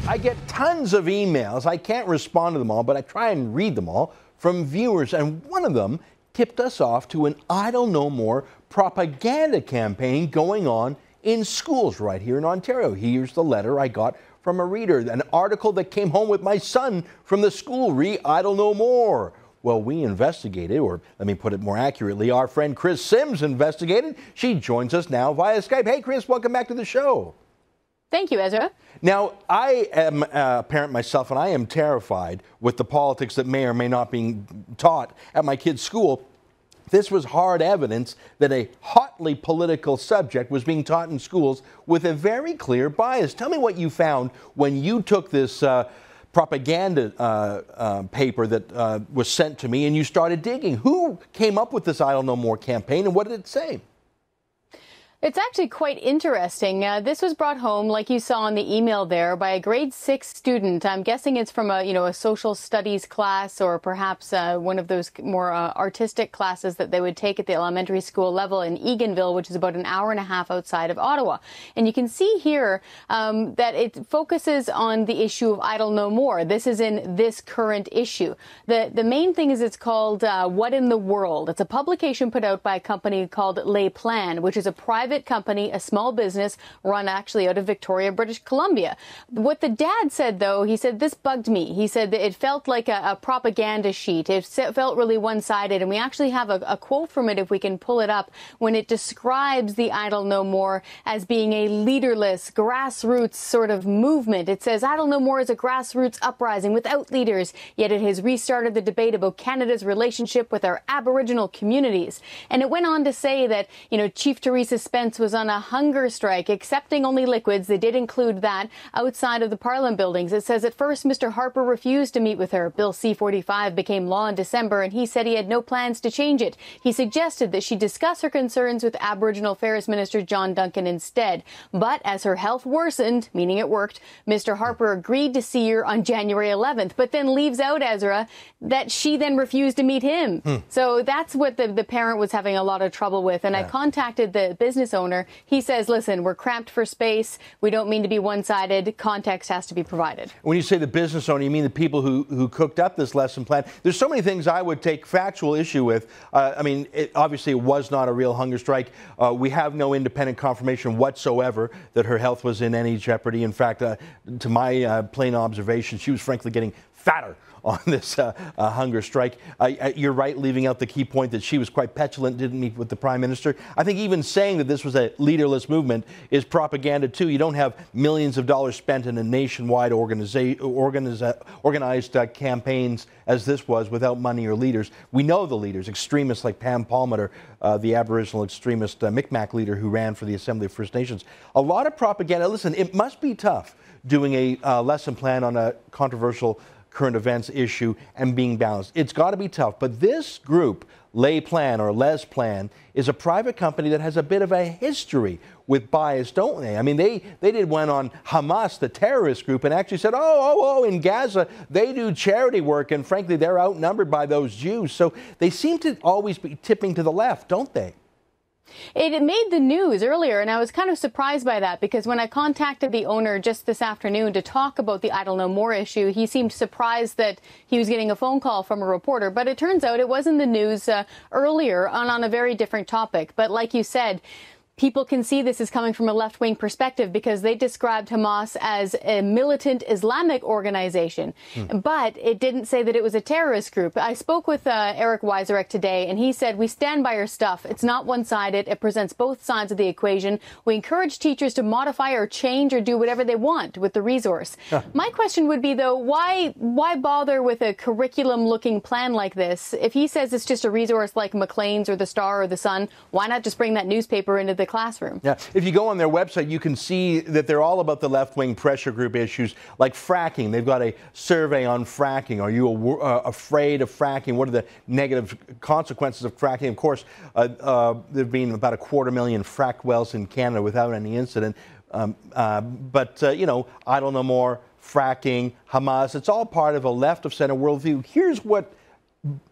I get tons of emails. I can't respond to them all, but I try and read them all from viewers. And one of them tipped us off to an Idle No More propaganda campaign going on in schools right here in Ontario. Here's the letter I got from a reader, an article that came home with my son from the school, Idle No More. Well, we investigated, or let me put it more accurately, our friend Kris Sims investigated. She joins us now via Skype. Hey, Kris, welcome back to the show. Thank you, Ezra. Now, I am a parent myself, and I am terrified with the politics that may or may not be taught at my kid's school. This was hard evidence that a hotly political subject was being taught in schools with a very clear bias. Tell me what you found when you took this propaganda paper that was sent to me and you started digging. Who came up with this Idle No More campaign, and what did it say? It's actually quite interesting. This was brought home, like you saw in the email there, by a grade 6 student. I'm guessing it's from a social studies class, or perhaps one of those more artistic classes that they would take at the elementary school level in Eganville, which is about an hour and a half outside of Ottawa. And you can see here that it focuses on the issue of Idle No More. This is in this current issue. The main thing is it's called What in the World. It's a publication put out by a company called Les Plans, which is a private company, a small business run actually out of Victoria, British Columbia. What the dad said, though, he said, this bugged me. He said that it felt like a propaganda sheet. It felt really one-sided. And we actually have a quote from it, if we can pull it up, when it describes the Idle No More as being a leaderless, grassroots sort of movement. It says, Idle No More is a grassroots uprising without leaders, yet it has restarted the debate about Canada's relationship with our Aboriginal communities. And it went on to say that, Chief Theresa Spence was on a hunger strike, accepting only liquids. They did include that outside of the Parliament buildings. It says at first Mr. Harper refused to meet with her. Bill C-45 became law in December, and he said he had no plans to change it. He suggested that she discuss her concerns with Aboriginal Affairs Minister John Duncan instead. But as her health worsened, meaning it worked, Mr. Harper agreed to see her on January 11th, but then leaves out, Ezra, that she then refused to meet him. So that's what the parent was having a lot of trouble with. And I contacted the business owner. He says, listen, we're cramped for space. We don't mean to be one-sided. Context has to be provided. When you say the business owner, you mean the people who cooked up this lesson plan. There's so many things I would take factual issue with. Obviously, it was not a real hunger strike. We have no independent confirmation whatsoever that her health was in any jeopardy. In fact, to my plain observation, she was frankly getting fatter on this hunger strike. You're right, leaving out the key point that she was quite petulant, didn't meet with the Prime Minister. I think even saying that this was a leaderless movement is propaganda, too. You don't have millions of dollars spent in a nationwide organized campaigns as this was without money or leaders. We know the leaders, extremists like Pam Palmer, the Aboriginal extremist Micmac leader who ran for the Assembly of First Nations. A lot of propaganda. Listen, it must be tough doing a lesson plan on a controversial current events issue and being balanced. It's got to be tough. But this group, Les Plans, is a private company that has a bit of a history with bias, don't they? I mean, they did one on Hamas, the terrorist group, and actually said, in Gaza, they do charity work, and frankly, they're outnumbered by those Jews. So they seem to always be tipping to the left, don't they? It made the news earlier, and I was kind of surprised by that, because when I contacted the owner just this afternoon to talk about the Idle No More issue, he seemed surprised that he was getting a phone call from a reporter. But it turns out it was in the news earlier on a very different topic. But like you said, people can see this is coming from a left-wing perspective, because they described Hamas as a militant Islamic organization. But it didn't say that it was a terrorist group. I spoke with Eric Weiserek today, and he said, we stand by our stuff. It's not one-sided. It presents both sides of the equation. We encourage teachers to modify or change or do whatever they want with the resource. My question would be, though, why bother with a curriculum-looking plan like this? If he says it's just a resource like Maclean's or the Star or the Sun, why not just bring that newspaper into the classroom? Yeah, if you go on their website, you can see that they're all about the left-wing pressure group issues like fracking. They've got a survey on fracking. Are you afraid of fracking? What are the negative consequences of fracking? Of course, there have been about 250,000 fracked wells in Canada without any incident. Idle No More, fracking, Hamas, it's all part of a left-of-center worldview. Here's what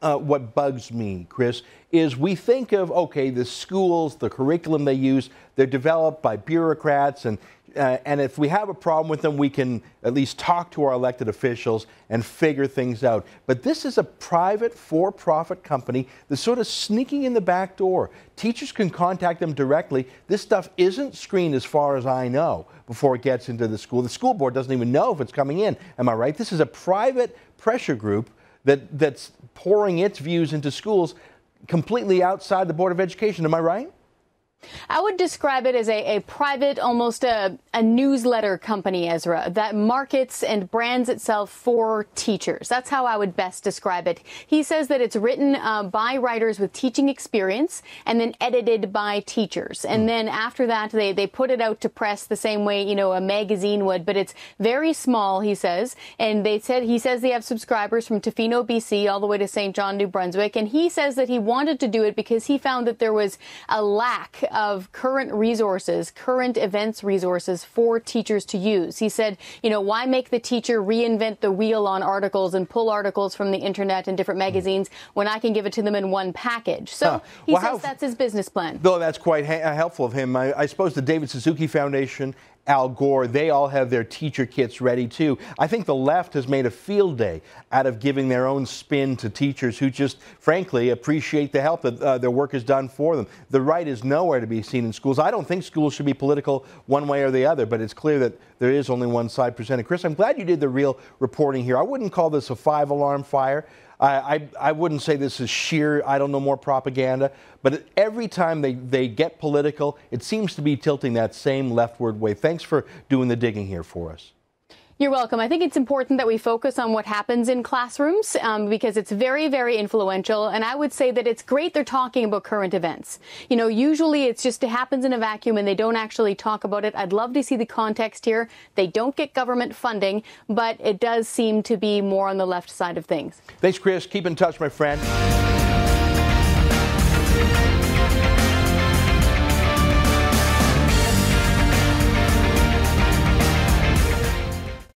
bugs me, Kris, is we think of, the schools, the curriculum they use, they're developed by bureaucrats, and and if we have a problem with them, we can at least talk to our elected officials and figure things out. But this is a private, for-profit company that's sort of sneaking in the back door. Teachers can contact them directly. This stuff isn't screened, as far as I know, before it gets into the school. The school board doesn't even know if it's coming in. Am I right? This is a private pressure group that's pouring its views into schools completely outside the Board of Education. Am I right? I would describe it as a private, almost a newsletter company, Ezra, that markets and brands itself for teachers. That's how I would best describe it. He says that it's written by writers with teaching experience and then edited by teachers. And then after that, they put it out to press the same way, you know, a magazine would. But it's very small, he says. And he says they have subscribers from Tofino, BC, all the way to St. John, New Brunswick. And he says that he wanted to do it because he found that there was a lack of current resources, current events resources for teachers to use. He said, you know, why make the teacher reinvent the wheel on articles and pull articles from the internet and different magazines when I can give it to them in one package? So he says that's his business plan. Though that's quite helpful of him. I suppose the David Suzuki Foundation, Al Gore, they all have their teacher kits ready too. I think the left has made a field day out of giving their own spin to teachers who just, frankly, appreciate the help that their work has done for them. The right is nowhere to be seen in schools. I don't think schools should be political one way or the other, but it's clear that there is only one side presented. Kris, I'm glad you did the real reporting here. I wouldn't call this a five-alarm fire. I wouldn't say this is sheer, I don't know, more propaganda, but every time they get political, it seems to be tilting that same leftward way. Thanks for doing the digging here for us. You're welcome. I think it's important that we focus on what happens in classrooms because it's very, very influential. And I would say that it's great they're talking about current events. You know, usually it's just it happens in a vacuum and they don't actually talk about it. I'd love to see the context here. They don't get government funding, but it does seem to be more on the left side of things. Thanks, Kris. Keep in touch, my friend.